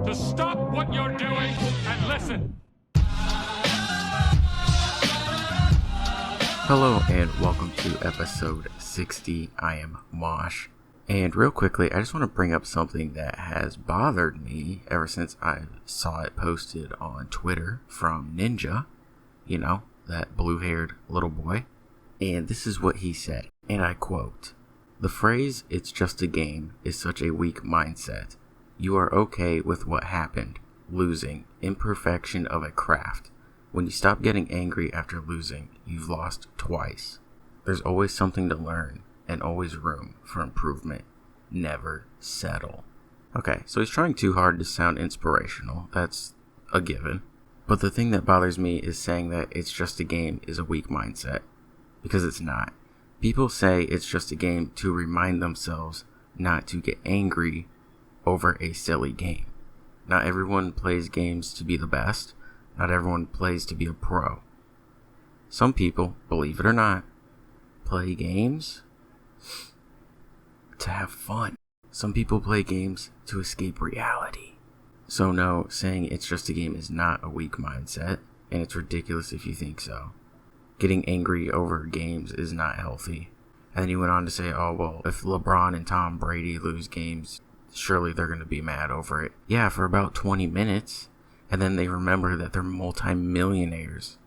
to stop what you're doing and listen. Hello and welcome to episode 60. I am MOSH. And real quickly, I just want to bring up something that has bothered me ever since I saw it posted on Twitter from Ninja. You know, that blue-haired little boy. And this is what he said, and I quote, "The phrase, 'it's just a game,' is such a weak mindset. You are okay with what happened, losing, imperfection of a craft. When you stop getting angry after losing, you've lost twice. There's always something to learn, and always room for improvement. Never settle." Okay, so he's trying too hard to sound inspirational. That's a given. But the thing that bothers me is saying that it's just a game is a weak mindset. Because it's not. People say it's just a game to remind themselves not to get angry over a silly game. Not everyone plays games to be the best. Not everyone plays to be a pro. Some people, believe it or not, play games to have fun. Some people play games to escape reality. So no, saying it's just a game is not a weak mindset, and it's ridiculous if you think so. Getting angry over games is not healthy. And then he went on to say, oh, well, if LeBron and Tom Brady lose games, surely they're going to be mad over it. Yeah, for about 20 minutes. And then they remember that they're multi-millionaires.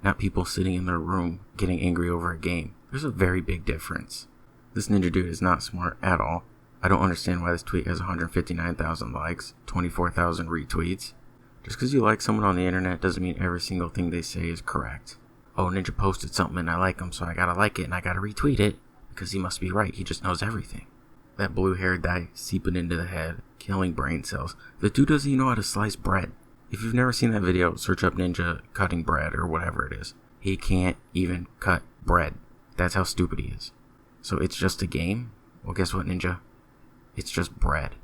Not people sitting in their room getting angry over a game. There's a very big difference. This ninja dude is not smart at all. I don't understand why this tweet has 159,000 likes, 24,000 retweets. Just because you like someone on the internet doesn't mean every single thing they say is correct. Oh, Ninja posted something and I like him, so I gotta like it and I gotta retweet it because he must be right. He just knows everything. That blue-haired dye seeping into the head, killing brain cells. The dude doesn't even know how to slice bread. If you've never seen that video, search up Ninja cutting bread or whatever it is. He can't even cut bread. That's how stupid he is. So it's just a game? Well, guess what, Ninja? It's just bread.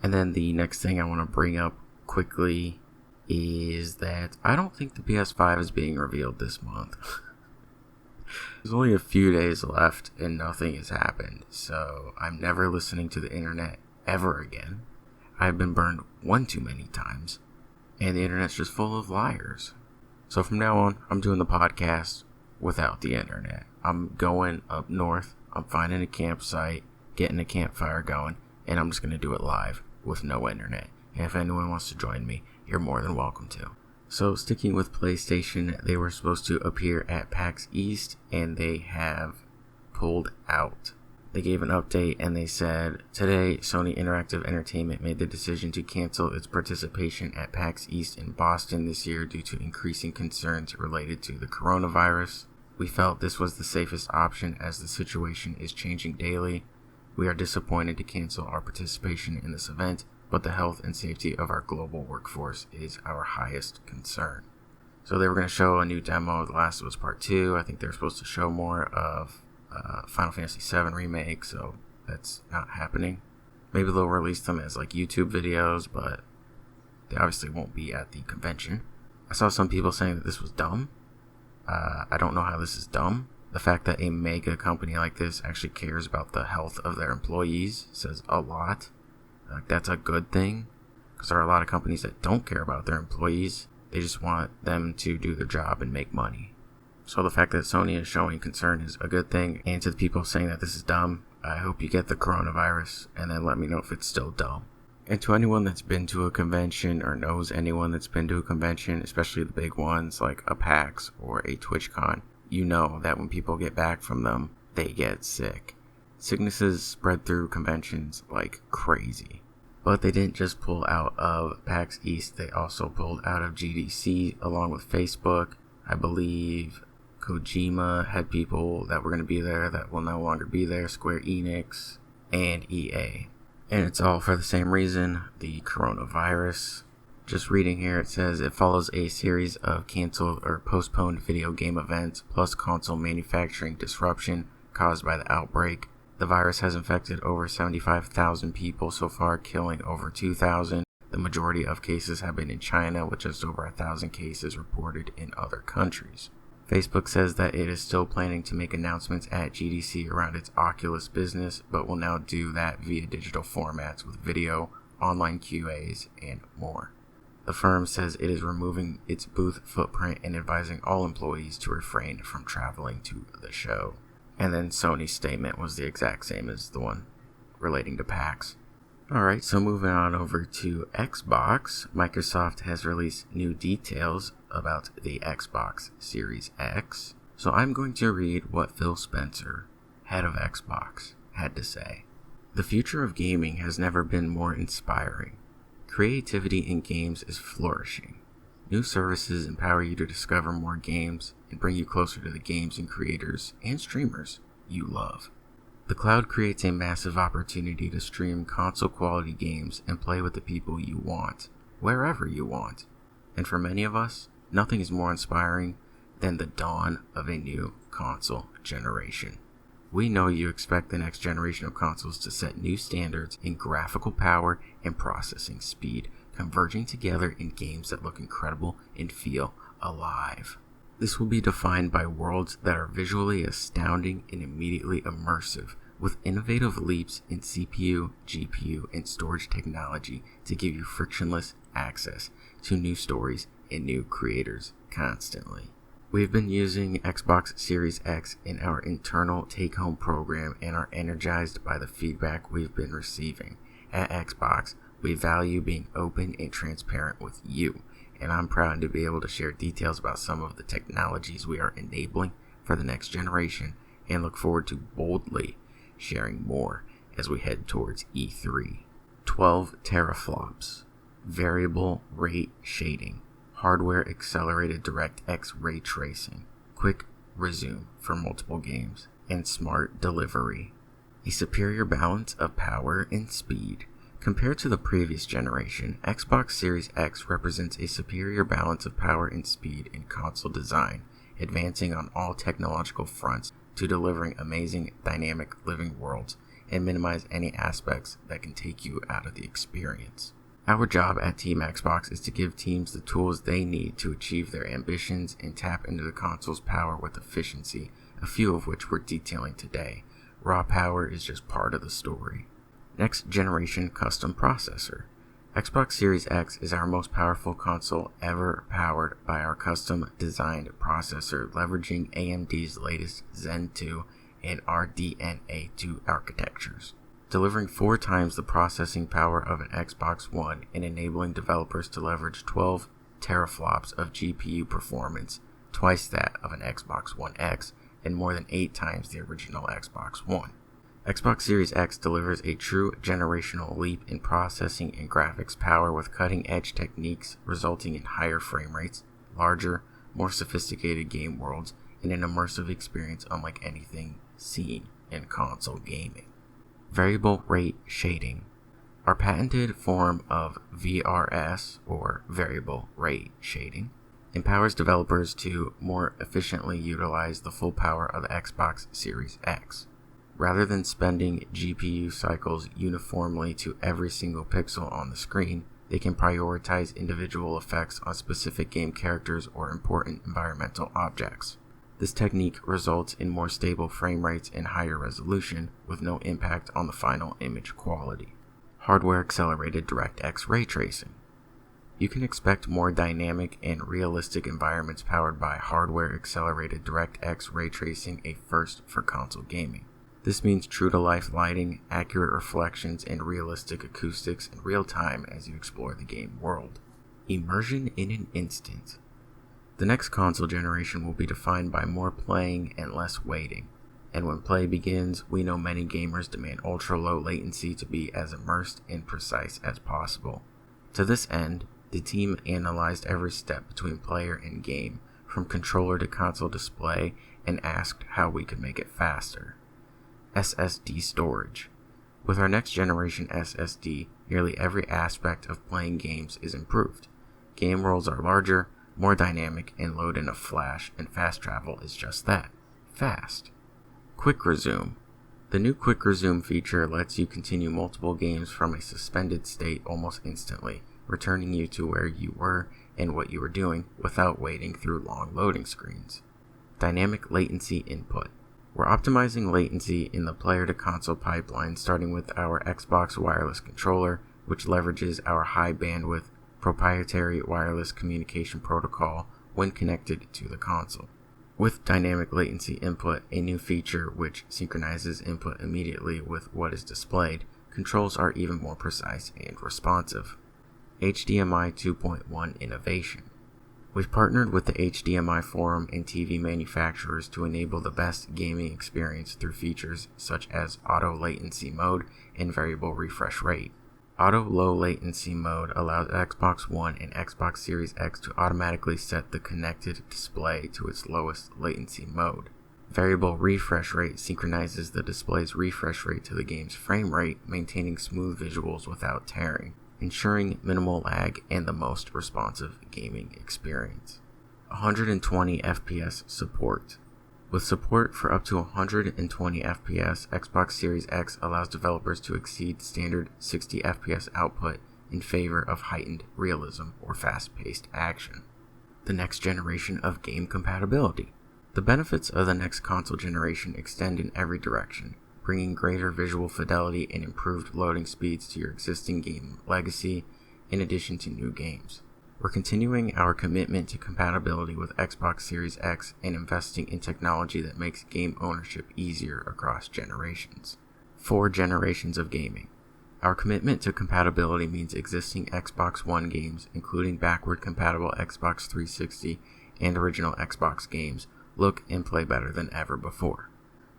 And then the next thing I want to bring up quickly is that I don't think the PS5 is being revealed this month. There's only a few days left and nothing has happened, so I'm never listening to the internet ever again. I've been burned one too many times, and the internet's just full of liars. So from now on, I'm doing the podcast without the internet. I'm going up north, I'm finding a campsite, getting a campfire going, and I'm just going to do it live with no internet. And if anyone wants to join me, you're more than welcome to. So sticking with PlayStation, they were supposed to appear at PAX East and they have pulled out. They gave an update and they said, today Sony Interactive Entertainment made the decision to cancel its participation at PAX East in Boston this year due to increasing concerns related to the coronavirus. We felt this was the safest option as the situation is changing daily. We are disappointed to cancel our participation in this event, but the health and safety of our global workforce is our highest concern. So they were going to show a new demo of The Last of Us Part 2. I think they're supposed to show more of Final Fantasy VII Remake, so that's not happening. Maybe they'll release them as like YouTube videos, but they obviously won't be at the convention. I saw some people saying that this was dumb. I don't know how this is dumb. The fact that a mega company like this actually cares about the health of their employees says a lot. Like, that's a good thing, because there are a lot of companies that don't care about their employees. They just want them to do their job and make money. So the fact that Sony is showing concern is a good thing. And to the people saying that this is dumb, I hope you get the coronavirus and then let me know if it's still dumb. And to anyone that's been to a convention or knows anyone that's been to a convention, especially the big ones like a PAX or a TwitchCon, you know that when people get back from them, they get sick. Sicknesses spread through conventions like crazy. But they didn't just pull out of PAX East, they also pulled out of GDC along with Facebook. I believe Kojima had people that were going to be there that will no longer be there, Square Enix and EA. And it's all for the same reason, the coronavirus. Just reading here, it says it follows a series of canceled or postponed video game events plus console manufacturing disruption caused by the outbreak. The virus has infected over 75,000 people so far, killing over 2,000. The majority of cases have been in China, with just over 1,000 cases reported in other countries. Facebook says that it is still planning to make announcements at GDC around its Oculus business, but will now do that via digital formats with video online QAs, and more. The firm says it is removing its booth footprint and advising all employees to refrain from traveling to the show. And then Sony's statement was the exact same as the one relating to PAX. Alright, so moving on over to Xbox, Microsoft has released new details about the Xbox Series X. So I'm going to read what Phil Spencer, head of Xbox, had to say. The future of gaming has never been more inspiring. Creativity in games is flourishing. New services empower you to discover more games and bring you closer to the games and creators and streamers you love. The cloud creates a massive opportunity to stream console-quality games and play with the people you want, wherever you want. And for many of us, nothing is more inspiring than the dawn of a new console generation. We know you expect the next generation of consoles to set new standards in graphical power and processing speed, converging together in games that look incredible and feel alive. This will be defined by worlds that are visually astounding and immediately immersive, with innovative leaps in CPU, GPU, and storage technology to give you frictionless access to new stories and new creators constantly. We've been using Xbox Series X in our internal take-home program and are energized by the feedback we've been receiving. At Xbox, we value being open and transparent with you, and I'm proud to be able to share details about some of the technologies we are enabling for the next generation and look forward to boldly sharing more as we head towards E3. 12 teraflops, variable rate shading, hardware accelerated DirectX ray tracing, quick resume for multiple games, and smart delivery. A superior balance of power and speed. Compared to the previous generation, Xbox Series X represents a superior balance of power and speed in console design, advancing on all technological fronts to delivering amazing dynamic living worlds and minimize any aspects that can take you out of the experience. Our job at Team Xbox is to give teams the tools they need to achieve their ambitions and tap into the console's power with efficiency, a few of which we're detailing today. Raw power is just part of the story. Next generation custom processor. Xbox Series X is our most powerful console ever, powered by our custom designed processor leveraging AMD's latest Zen 2 and RDNA 2 architectures, delivering 4 times the processing power of an Xbox One and enabling developers to leverage 12 teraflops of GPU performance, twice that of an Xbox One X, and more than 8 times the original Xbox One. Xbox Series X delivers a true generational leap in processing and graphics power with cutting-edge techniques resulting in higher frame rates, larger, more sophisticated game worlds, and an immersive experience unlike anything seen in console gaming. Variable rate shading. Our patented form of VRS, or variable rate shading, empowers developers to more efficiently utilize the full power of the Xbox Series X. Rather than spending GPU cycles uniformly to every single pixel on the screen, they can prioritize individual effects on specific game characters or important environmental objects. This technique results in more stable frame rates and higher resolution, with no impact on the final image quality. Hardware accelerated DirectX ray tracing. You can expect more dynamic and realistic environments powered by hardware accelerated DirectX ray tracing, a first for console gaming. This means true-to-life lighting, accurate reflections, and realistic acoustics in real time as you explore the game world. Immersion in an instant. The next console generation will be defined by more playing and less waiting. And when play begins, we know many gamers demand ultra-low latency to be as immersed and precise as possible. To this end, the team analyzed every step between player and game, from controller to console display, and asked how we could make it faster. SSD storage. With our next generation SSD, nearly every aspect of playing games is improved. Game worlds are larger, more dynamic, and load in a flash, and fast travel is just that, fast. Quick resume. The new quick resume feature lets you continue multiple games from a suspended state almost instantly, returning you to where you were and what you were doing without waiting through long loading screens. Dynamic latency input. We're optimizing latency in the player-to-console pipeline, starting with our Xbox wireless controller, which leverages our high bandwidth proprietary wireless communication protocol when connected to the console. With dynamic latency input, a new feature which synchronizes input immediately with what is displayed, controls are even more precise and responsive. HDMI 2.1 innovation. We've partnered with the HDMI forum and TV manufacturers to enable the best gaming experience through features such as auto latency mode and variable refresh rate. Auto low latency mode allows Xbox One and Xbox Series X to automatically set the connected display to its lowest latency mode. Variable refresh rate synchronizes the display's refresh rate to the game's frame rate, maintaining smooth visuals without tearing, ensuring minimal lag and the most responsive gaming experience. 120 FPS support. With support for up to 120 FPS, Xbox Series X allows developers to exceed standard 60 FPS output in favor of heightened realism or fast-paced action. The next generation of game compatibility. The benefits of the next console generation extend in every direction, bringing greater visual fidelity and improved loading speeds to your existing game legacy, in addition to new games. We're continuing our commitment to compatibility with Xbox Series X and investing in technology that makes game ownership easier across generations. 4 generations of gaming. Our commitment to compatibility means existing Xbox One games, including backward-compatible Xbox 360 and original Xbox games, look and play better than ever before.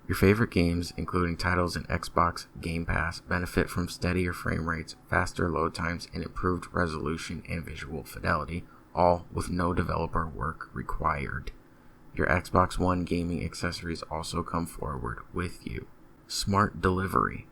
Your favorite games, including titles in Xbox Game Pass, benefit from steadier frame rates, faster load times, and improved resolution and visual fidelity, all with no developer work required. Your Xbox One gaming accessories also come forward with you. Smart delivery.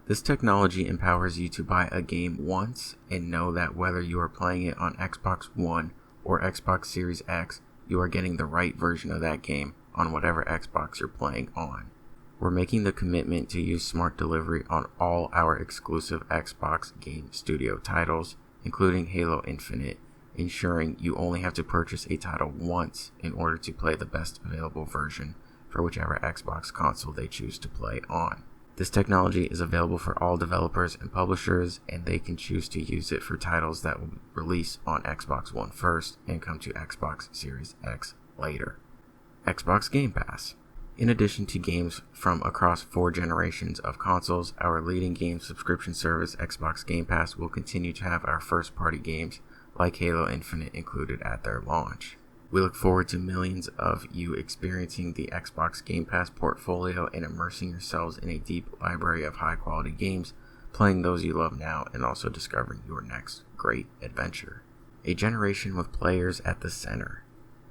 This technology empowers you to buy a game once and know that whether you are playing it on Xbox One or Xbox Series X, you are getting the right version of that game on whatever Xbox you're playing on. We're making the commitment to use smart delivery on all our exclusive Xbox Game Studio titles, including Halo Infinite, ensuring you only have to purchase a title once in order to play the best available version for whichever Xbox console they choose to play on. This technology is available for all developers and publishers, and they can choose to use it for titles that will release on Xbox One first and come to Xbox Series X later. Xbox Game Pass. In addition to games from across 4 generations of consoles, our leading game subscription service Xbox Game Pass will continue to have our first-party games like Halo Infinite included at their launch. We look forward to millions of you experiencing the Xbox Game Pass portfolio and immersing yourselves in a deep library of high-quality games, playing those you love now and also discovering your next great adventure. A generation with players at the center.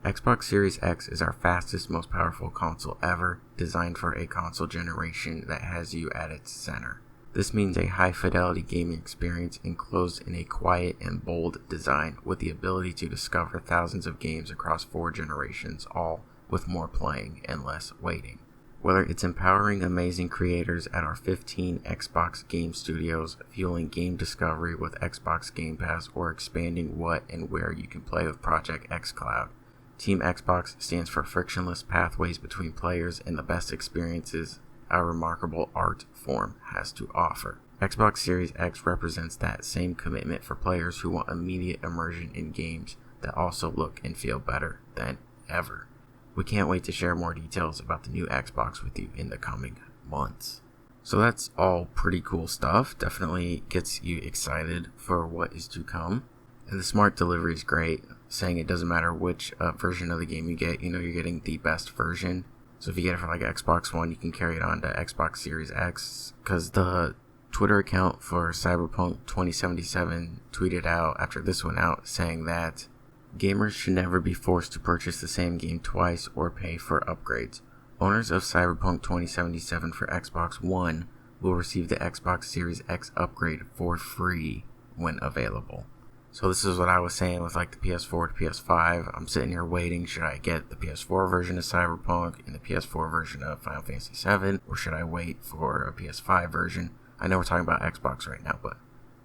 Xbox Series X is our fastest, most powerful console ever, designed for a console generation that has you at its center. This means a high-fidelity gaming experience enclosed in a quiet and bold design with the ability to discover thousands of games across 4 generations, all with more playing and less waiting. Whether it's empowering amazing creators at our 15 Xbox game studios, fueling game discovery with Xbox Game Pass, or expanding what and where you can play with Project xCloud, Team Xbox stands for frictionless pathways between players and the best experiences our remarkable art form has to offer. Xbox Series X represents that same commitment for players who want immediate immersion in games that also look and feel better than ever. We can't wait to share more details about the new Xbox with you in the coming months. So that's all pretty cool stuff. Definitely gets you excited for what is to come. And the smart delivery is great, saying it doesn't matter which version of the game you get, you're getting the best version. So if you get it for like Xbox One, you can carry it on to Xbox Series X, because the Twitter account for Cyberpunk 2077 tweeted out after this went out saying that gamers should never be forced to purchase the same game twice or pay for upgrades. Owners of Cyberpunk 2077 for Xbox One will receive the Xbox Series X upgrade for free when available. So this is what I was saying with like the PS4 to PS5. I'm sitting here waiting. Should I get the PS4 version of Cyberpunk and the PS4 version of Final Fantasy VII? Or should I wait for a PS5 version? I know we're talking about Xbox right now, but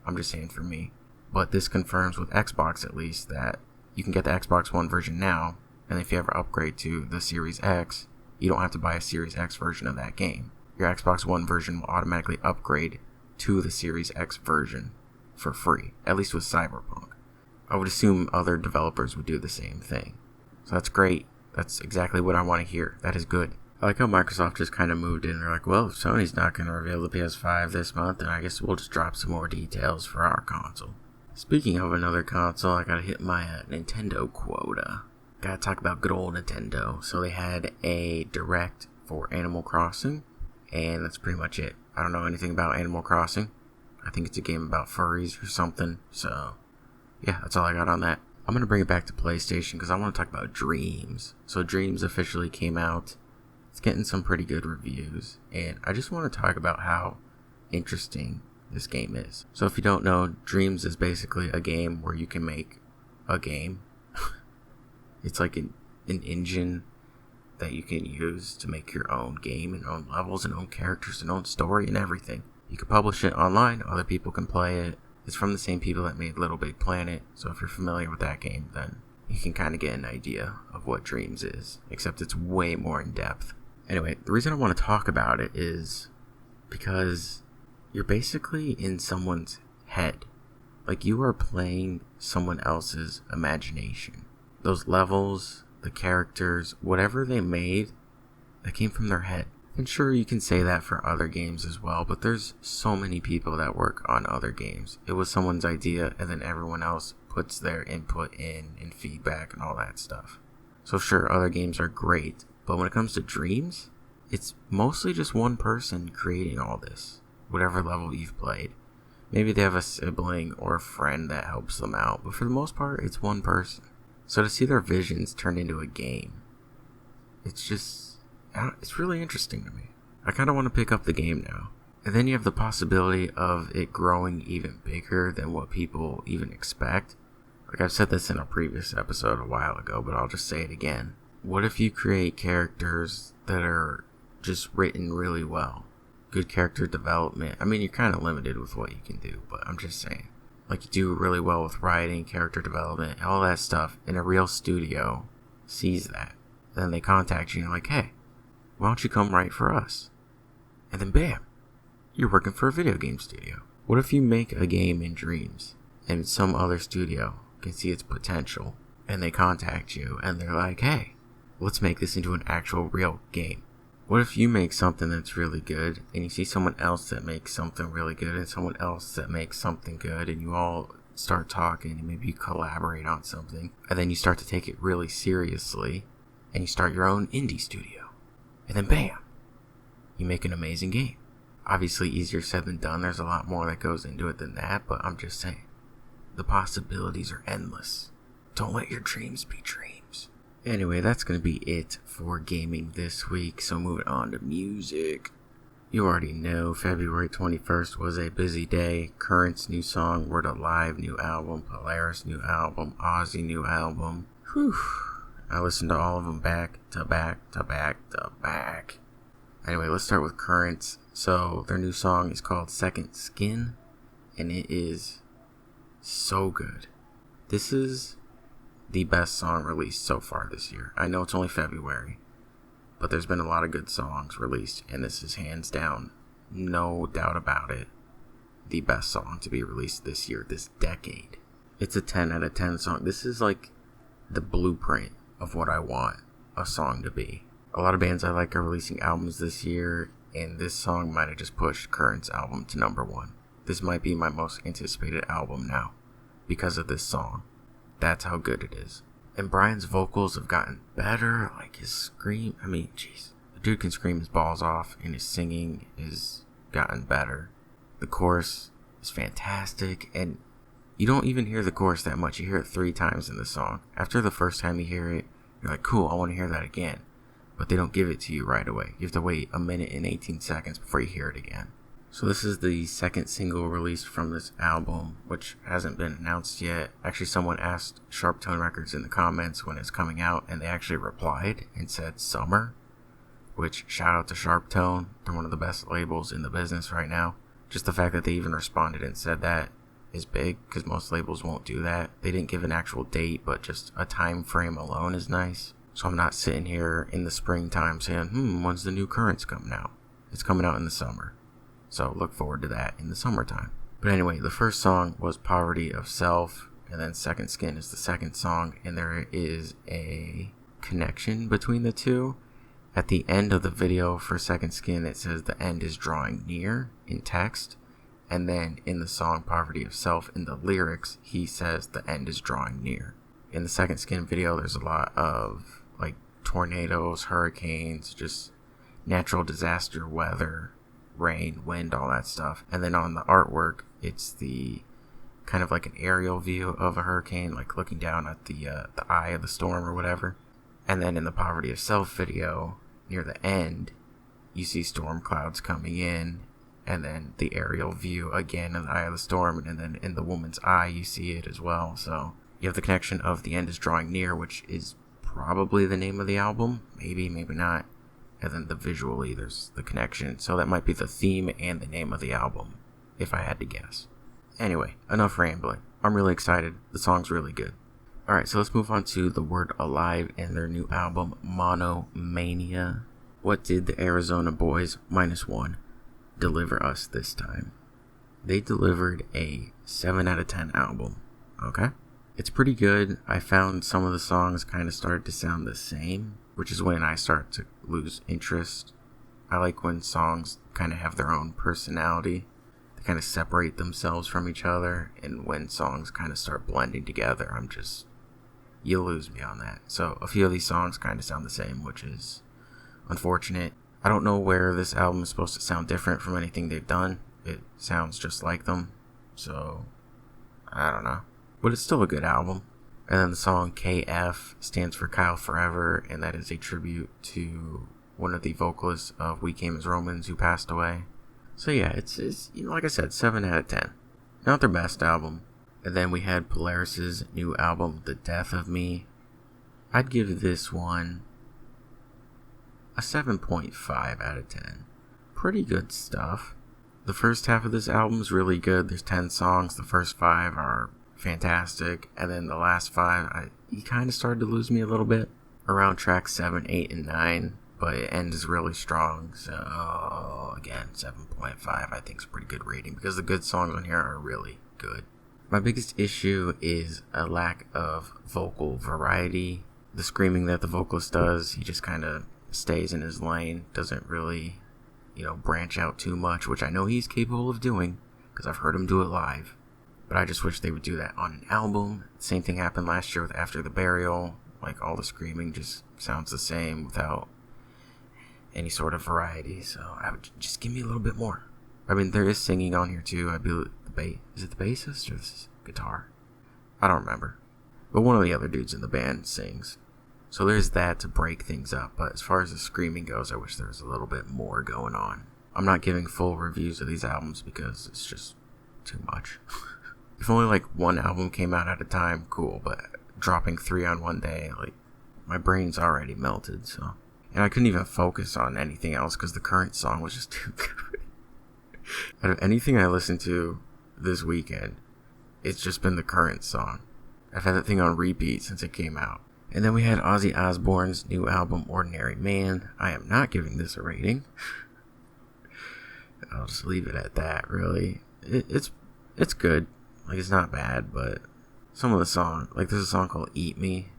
I'm just saying for me. But this confirms with Xbox at least that you can get the Xbox One version now. And if you ever upgrade to the Series X, you don't have to buy a Series X version of that game. Your Xbox One version will automatically upgrade to the Series X version for free, at least with Cyberpunk. I would assume other developers would do the same thing. So that's great. That's exactly what I want to hear. That is good. I like how Microsoft just kind of moved in. They're like, well, if Sony's not going to reveal the PS5 this month, then I guess we'll just drop some more details for our console. Speaking of another console, I gotta hit my Nintendo quota. Gotta talk about good old Nintendo. So they had a direct for Animal Crossing, and that's pretty much it. I don't know anything about Animal Crossing. I think it's a game about furries or something. So, yeah, that's all I got on that. I'm gonna bring it back to PlayStation because I want to talk about Dreams. So Dreams officially came out. It's getting some pretty good reviews, and I just want to talk about how interesting this game is. So if you don't know, Dreams is basically a game where you can make a game. It's like an engine that you can use to make your own game and own levels and own characters and own story and everything. You can publish it online, other people can play it. It's from the same people that made Little Big Planet, so if you're familiar with that game, then you can kind of get an idea of what Dreams is, except it's way more in depth. Anyway, the reason I want to talk about it is because you're basically in someone's head. Like, you are playing someone else's imagination. Those levels, the characters, whatever they made, that came from their head. And sure, you can say that for other games as well, but there's so many people that work on other games. It was someone's idea, and then everyone else puts their input in and feedback and all that stuff. So sure, other games are great, but when it comes to Dreams, it's mostly just one person creating all this. Whatever level you've played. Maybe they have a sibling or a friend that helps them out, but for the most part, it's one person. So to see their visions turned into a game, it's really interesting to me. I kind of want to pick up the game now. And then you have the possibility of it growing even bigger than what people even expect. Like, I've said this in a previous episode a while ago, but I'll just say it again. What if you create characters that are just written really well? Good character development. I mean, you're kind of limited with what you can do, but I'm just saying. Like, you do really well with writing, character development, all that stuff, and a real studio sees that. Then they contact you and you're like, hey, why don't you come write for us? And then bam, you're working for a video game studio. What if you make a game in Dreams and some other studio can see its potential and they contact you and they're like, hey, let's make this into an actual real game? What if you make something that's really good and you see someone else that makes something really good and someone else that makes something good, and you all start talking and maybe you collaborate on something, and then you start to take it really seriously and you start your own indie studio, and then bam, you make an amazing game. Obviously easier said than done. There's a lot more that goes into it than that, but I'm just saying, the possibilities are endless. Don't let your dreams be dreams. Anyway, that's going to be it for gaming this week, so moving on to music. You already know February 21st was a busy day. Current's new song, Word Alive, new album, Polaris, new album, Ozzy, new album. Whew. I listened to all of them back to back to back to back. Anyway, let's start with Currents. So, their new song is called Second Skin, and it is so good. This is the best song released so far this year. I know it's only February, but there's been a lot of good songs released, and this is hands down, no doubt about it, the best song to be released this year, this decade. It's a 10 out of 10 song. This is like the blueprint of what I want a song to be. A lot of bands I like are releasing albums this year, and this song might have just pushed Current's album to number 1. This might be my most anticipated album now because of this song. That's how good it is. And Brian's vocals have gotten better. Like, his scream, I mean, jeez. The dude can scream his balls off, and his singing has gotten better. The chorus is fantastic, and you don't even hear the chorus that much. You hear it 3 times in the song. After the first time you hear it, you're like, cool, I want to hear that again. But they don't give it to you right away. You have to wait 1 minute and 18 seconds before you hear it again. So this is the second single released from this album, which hasn't been announced yet. Actually, someone asked Sharp Tone Records in the comments when it's coming out, and they actually replied and said summer, which, shout out to Sharp Tone. They're one of the best labels in the business right now. Just the fact that they even responded and said that is big, because most labels won't do that. They didn't give an actual date, but just a time frame alone is nice. So I'm not sitting here in the springtime saying, when's the new Currents coming out? It's coming out in the summer. So look forward to that in the summertime. But anyway, the first song was Poverty of Self, and then Second Skin is the second song, and there is a connection between the two. At the end of the video for Second Skin, it says the end is drawing near in text, and then in the song Poverty of Self, in the lyrics, he says the end is drawing near. In the Second Skin video, there's a lot of like tornadoes, hurricanes, just natural disaster weather, rain, wind, all that stuff. And then on the artwork, it's the kind of like an aerial view of a hurricane, like looking down at the eye of the storm or whatever. And then in the Poverty of Self video, near the end, you see storm clouds coming in, and then the aerial view again in the eye of the storm, and then in the woman's eye you see it as well. So you have the connection of the end is drawing near, which is probably the name of the album, maybe not. And then the visually there's the connection, so that might be the theme and the name of the album, if I had to guess. Anyway, enough rambling. I'm really excited. The song's really good. Alright, so let's move on to The Word Alive and their new album, Monomania. What did the Arizona Boys -1 deliver us this time? They delivered a 7 out of 10 album, okay? It's pretty good. I found some of the songs kind of started to sound the same, which is when I start to lose interest. I like when songs kind of have their own personality. They kind of separate themselves from each other, and when songs kind of start blending together, you lose me on that. So a few of these songs kind of sound the same, which is unfortunate. I don't know where this album is supposed to sound different from anything they've done. It sounds just like them, so I don't know. But it's still a good album. And then the song KF stands for Kyle Forever, and that is a tribute to one of the vocalists of We Came as Romans who passed away. So yeah, it's like I said, 7 out of 10. Not their best album. And then we had Polaris' new album, The Death of Me. I'd give this one a 7.5 out of 10. Pretty good stuff. The first half of this album is really good. There's 10 songs. The first 5 are fantastic. And then the last 5, he kind of started to lose me a little bit. Around tracks 7, 8, and 9. But it ends really strong. So, again, 7.5 I think is a pretty good rating, because the good songs on here are really good. My biggest issue is a lack of vocal variety. The screaming that the vocalist does, he just kind of stays in his lane, doesn't really, branch out too much, which I know he's capable of doing, because I've heard him do it live. But I just wish they would do that on an album. Same thing happened last year with After the Burial. Like, all the screaming just sounds the same without any sort of variety. So I would just give me a little bit more. I mean, there is singing on here too. Is it the bassist or the guitar? I don't remember. But one of the other dudes in the band sings. So there's that to break things up. But as far as the screaming goes, I wish there was a little bit more going on. I'm not giving full reviews of these albums because it's just too much. If only like one album came out at a time, cool. But dropping 3 on one day, like, my brain's already melted. So, and I couldn't even focus on anything else because the current song was just too good. Out of anything I listened to this weekend, it's just been the current song. I've had that thing on repeat since it came out. And then we had Ozzy Osbourne's new album, Ordinary Man. I am not giving this a rating. I'll just leave it at that, really. It's good. Like, it's not bad, but some of the song, like, there's a song called Eat Me.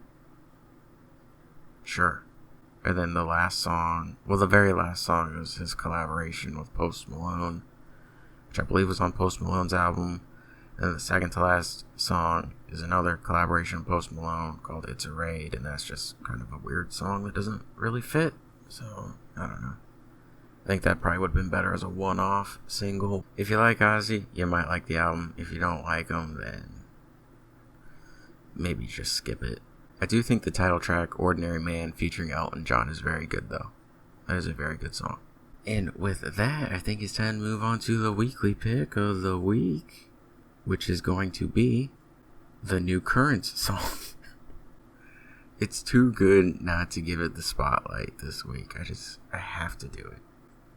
Sure. And then the very last song was his collaboration with Post Malone, which I believe was on Post Malone's album. And the second to last song is another collaboration with Post Malone called It's a Raid, and that's just kind of a weird song that doesn't really fit. So, I don't know. I think that probably would have been better as a one-off single. If you like Ozzy, you might like the album. If you don't like him, then maybe just skip it. I do think the title track, Ordinary Man, featuring Elton John, is very good, though. That is a very good song. And with that, I think it's time to move on to the weekly pick of the week, which is going to be the new Currents song. It's too good not to give it the spotlight this week. I have to do it.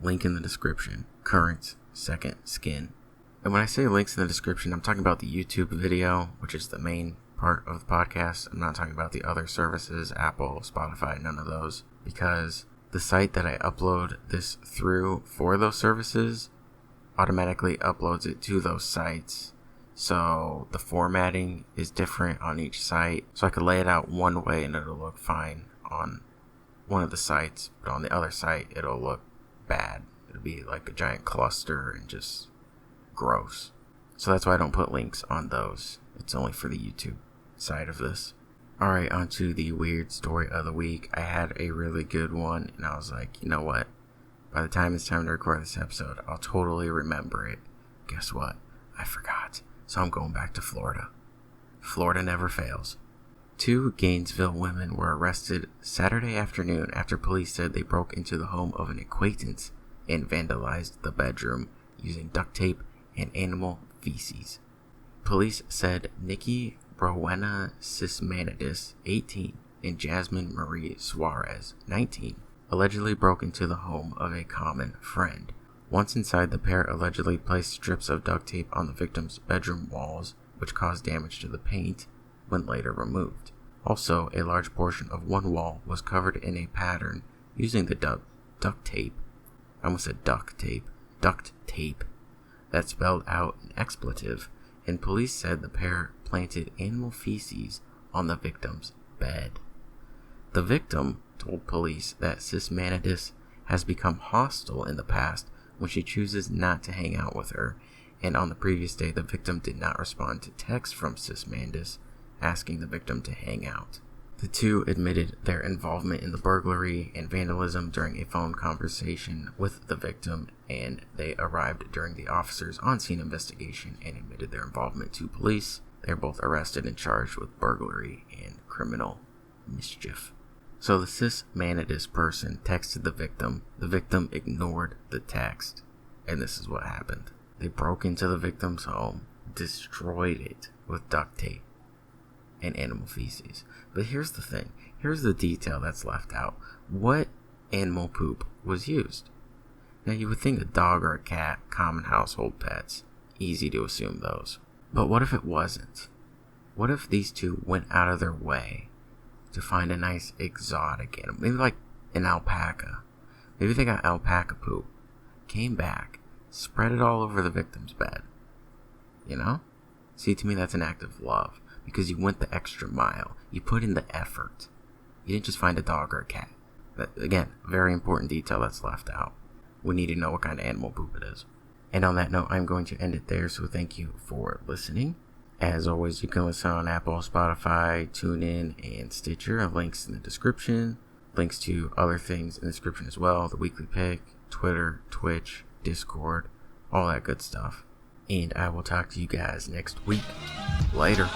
Link in the description. Currents, Second Skin. And when I say links in the description, I'm talking about the YouTube video, which is the main part of the podcast. I'm not talking about the other services, Apple, Spotify, none of those, because the site that I upload this through for those services automatically uploads it to those sites. So the formatting is different on each site. So I could lay it out one way and it'll look fine on one of the sites, but on the other site it'll look bad. It'll be like a giant cluster and just gross. So that's why I don't put links on those. It's only for the YouTube side of this. Alright, on to the weird story of the week. I had a really good one, and I was like, you know what? By the time it's time to record this episode, I'll totally remember it. Guess what? I forgot. So I'm going back to Florida. Florida never fails. 2 Gainesville women were arrested Saturday afternoon after police said they broke into the home of an acquaintance and vandalized the bedroom using duct tape and animal feces. Police said Nikki Rowena Sismanidis, 18, and Jasmine Marie Suarez, 19, allegedly broke into the home of a common friend. Once inside, the pair allegedly placed strips of duct tape on the victim's bedroom walls, which caused damage to the paint when later removed. Also, a large portion of one wall was covered in a pattern using the duct tape. I almost said duct tape. That spelled out an expletive, and police said the pair planted animal feces on the victim's bed. The victim told police that Sismanidis has become hostile in the past when she chooses not to hang out with her, and on the previous day the victim did not respond to texts from Sismanidis asking the victim to hang out. The 2 admitted their involvement in the burglary and vandalism during a phone conversation with the victim, and they arrived during the officers' on-scene investigation and admitted their involvement to police. They are both arrested and charged with burglary and criminal mischief. So the Sismanidis person texted the victim. The victim ignored the text, and this is what happened. They broke into the victim's home, destroyed it with duct tape and animal feces. But here's the thing. Here's the detail that's left out. What animal poop was used? Now you would think a dog or a cat, common household pets. Easy to assume those. But what if it wasn't? What if these 2 went out of their way to find a nice exotic animal? Maybe like an alpaca. Maybe they got alpaca poop, came back, spread it all over the victim's bed. You know? See, to me that's an act of love. Because you went the extra mile. You put in the effort. You didn't just find a dog or a cat. But again, very important detail that's left out. We need to know what kind of animal poop it is. And on that note, I'm going to end it there. So thank you for listening. As always, you can listen on Apple, Spotify, TuneIn, and Stitcher. Links in the description. Links to other things in the description as well. The Weekly Pick, Twitter, Twitch, Discord, all that good stuff. And I will talk to you guys next week. Later.